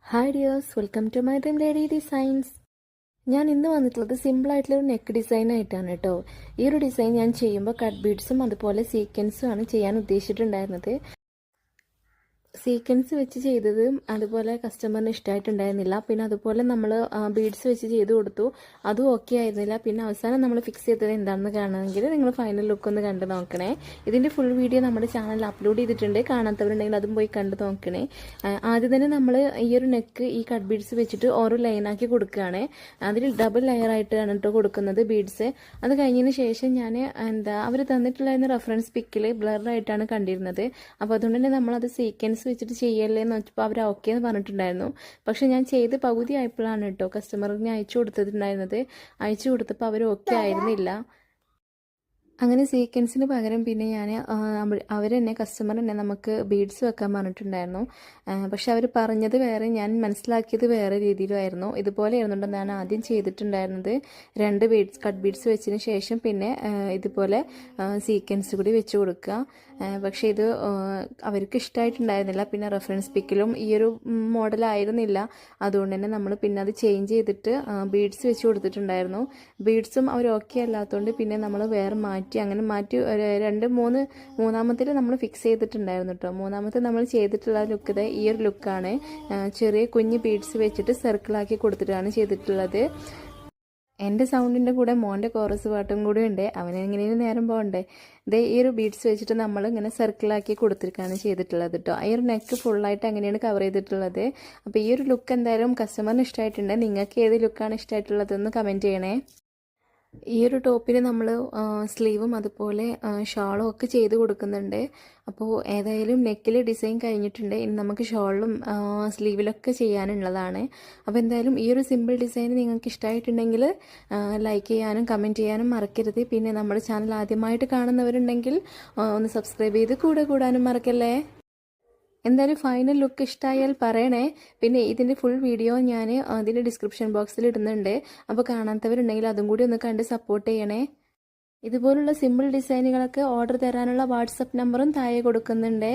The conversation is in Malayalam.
Hi dears, welcome to my dream lady designs. ഞാൻ ഇന്ന് വന്നിട്ടുള്ളത് സിമ്പിളായിട്ടുള്ളൊരു നെക്ക് ഡിസൈൻ ആയിട്ടാണ് കേട്ടോ. ഈ ഒരു ഡിസൈൻ ഞാൻ ചെയ്യുമ്പോൾ കട്ട് ബീഡ്സും അതുപോലെ സീക്വൻസും ആണ് ചെയ്യാൻ ഉദ്ദേശിച്ചിട്ടുണ്ടായിരുന്നത്. സീക്വൻസ് വെച്ച് ചെയ്തതും അതുപോലെ കസ്റ്റമറിന് ഇഷ്ടമായിട്ടുണ്ടായിരുന്നില്ല. പിന്നെ അതുപോലെ നമ്മൾ ബീഡ്സ് വെച്ച് ചെയ്ത് കൊടുത്തു, അതും ഓക്കെ ആയിരുന്നില്ല. പിന്നെ അവസാനം നമ്മൾ ഫിക്സ് ചെയ്തത് എന്താണെന്ന് കാണണമെങ്കിൽ നിങ്ങൾ ഫൈനൽ ലുക്ക് ഒന്ന് കണ്ടു നോക്കണേ. ഇതിൻ്റെ ഫുൾ വീഡിയോ നമ്മുടെ ചാനലിൽ അപ്ലോഡ് ചെയ്തിട്ടുണ്ട്, കാണാത്തവരുണ്ടെങ്കിൽ അതും പോയി കണ്ടു നോക്കണേ. ആദ്യം തന്നെ നമ്മൾ ഈ ഒരു നെക്ക് ഈ കട്ട് ബീഡ്സ് വെച്ചിട്ട് ഓരോ ലൈനാക്കി കൊടുക്കുകയാണ്. അതിൽ ഡബിൾ ലെയർ ആയിട്ടാണ് കേട്ടോ കൊടുക്കുന്നത് ബീഡ്സ്. അത് കഴിഞ്ഞതിന് ശേഷം ഞാൻ അവർ തന്നിട്ടുള്ള റെഫറൻസ് പിക്കിൽ ബ്ലറായിട്ടാണ് കണ്ടിരുന്നത്. അപ്പോൾ അതുകൊണ്ട് തന്നെ നമ്മളത് സീക്വൻസ് വെച്ചിട്ട് ചെയ്യല്ലേ എന്ന് വെച്ചപ്പോൾ അവർ ഓക്കെ എന്ന് പറഞ്ഞിട്ടുണ്ടായിരുന്നു. പക്ഷെ ഞാൻ ചെയ്ത് പകുതി ആയപ്പോഴാണ് കേട്ടോ കസ്റ്റമറിന് അയച്ചു കൊടുത്തിട്ടുണ്ടായിരുന്നത്. അയച്ചു കൊടുത്തപ്പോൾ അവർ ഓക്കെ ആയിരുന്നില്ല. അങ്ങനെ സീക്വൻസിന് പകരം പിന്നെ ഞാൻ അവരെന്നെ കസ്റ്റമർ തന്നെ നമുക്ക് ബീഡ്സ് വെക്കാൻ പറഞ്ഞിട്ടുണ്ടായിരുന്നു. പക്ഷെ അവർ പറഞ്ഞത് വേറെ, ഞാൻ മനസ്സിലാക്കിയത് വേറെ രീതിയിലായിരുന്നു. ഇതുപോലെ ആയിരുന്നുണ്ടെന്നാണ് ആദ്യം ചെയ്തിട്ടുണ്ടായിരുന്നത്. 2 ബീഡ്സ് കട്ട് ബീഡ്സ് വെച്ചതിന് ശേഷം പിന്നെ ഇതുപോലെ സീക്വൻസ് കൂടി വെച്ച് കൊടുക്കുക. പക്ഷേ ഇത് അവർക്ക് ഇഷ്ടമായിട്ടുണ്ടായിരുന്നില്ല. പിന്നെ റെഫറൻസ് പിക്കിലും ഈ ഒരു മോഡലായിരുന്നില്ല. അതുകൊണ്ട് തന്നെ നമ്മൾ പിന്നെ അത് ചേഞ്ച് ചെയ്തിട്ട് ബീഡ്സ് വെച്ച് കൊടുത്തിട്ടുണ്ടായിരുന്നു. ബീഡ്സും അവർ ഓക്കെ അല്ലാത്തതുകൊണ്ട് പിന്നെ നമ്മൾ വേറെ അങ്ങനെ മാറ്റി 2-3 നമ്മൾ ഫിക്സ് ചെയ്തിട്ടുണ്ടായിരുന്നു കേട്ടോ. മൂന്നാമത്തെ നമ്മൾ ചെയ്തിട്ടുള്ള ലുക്ക് ഈ ഒരു ലുക്കാണ്. ചെറിയ കുഞ്ഞ് ബീഡ്സ് വെച്ചിട്ട് സർക്കിളാക്കി കൊടുത്തിട്ടാണ് ചെയ്തിട്ടുള്ളത്. എൻ്റെ സൗണ്ടിൻ്റെ കൂടെ മോൻ്റെ കോറസ് പാട്ടും കൂടി ഉണ്ട്. അവനെങ്ങനെയും നേരം പോകണ്ടേ. ഈ ഒരു ബീഡ്സ് വെച്ചിട്ട് നമ്മൾ ഇങ്ങനെ സർക്കിളാക്കി കൊടുത്തിട്ടാണ് ചെയ്തിട്ടുള്ളത് കേട്ടോ. ഈ ഒരു നെക്ക് ഫുള്ളായിട്ട് അങ്ങനെയാണ് കവർ ചെയ്തിട്ടുള്ളത്. അപ്പോൾ ഈ ഒരു ലുക്ക് എന്തായാലും കസ്റ്റമറിന് ഇഷ്ടമായിട്ടുണ്ട്. നിങ്ങൾക്ക് ഏത് ലുക്കാണ് ഇഷ്ടമായിട്ടുള്ളതെന്ന് കമൻറ്റ് ചെയ്യണേ. ഈ ഒരു ടോപ്പിന് നമ്മൾ സ്ലീവും അതുപോലെ ഷാളും ഒക്കെ ചെയ്ത് കൊടുക്കുന്നുണ്ട്. അപ്പോൾ ഏതായാലും നെക്കിൽ ഡിസൈൻ കഴിഞ്ഞിട്ടുണ്ട്. ഇനി നമുക്ക് ഷോളിലും സ്ലീവിലൊക്കെ ചെയ്യാനുള്ളതാണ്. അപ്പോൾ എന്തായാലും ഈ ഒരു സിമ്പിൾ ഡിസൈൻ നിങ്ങൾക്ക് ഇഷ്ടമായിട്ടുണ്ടെങ്കിൽ ലൈക്ക് ചെയ്യാനും കമൻറ്റ് ചെയ്യാനും മറക്കരുത്. പിന്നെ നമ്മുടെ ചാനൽ ആദ്യമായിട്ട് കാണുന്നവരുണ്ടെങ്കിൽ ഒന്ന് സബ്സ്ക്രൈബ് ചെയ്ത് കൂടാനും മറക്കല്ലേ. എന്തായാലും ഫൈനൽ ലുക്ക് ഇഷ്ടമായാൽ പറയണേ. പിന്നെ ഇതിൻ്റെ ഫുൾ വീഡിയോ ഞാൻ അതിൻ്റെ ഡിസ്ക്രിപ്ഷൻ ബോക്സിൽ ഇടുന്നുണ്ട്. അപ്പോൾ കാണാത്തവരുണ്ടെങ്കിൽ അതും കൂടി ഒന്ന് കണ്ട് സപ്പോർട്ട് ചെയ്യണേ. ഇതുപോലുള്ള സിമ്പിൾ ഡിസൈനുകളൊക്കെ ഓർഡർ തരാനുള്ള വാട്സപ്പ് നമ്പറും താഴെ കൊടുക്കുന്നുണ്ട്.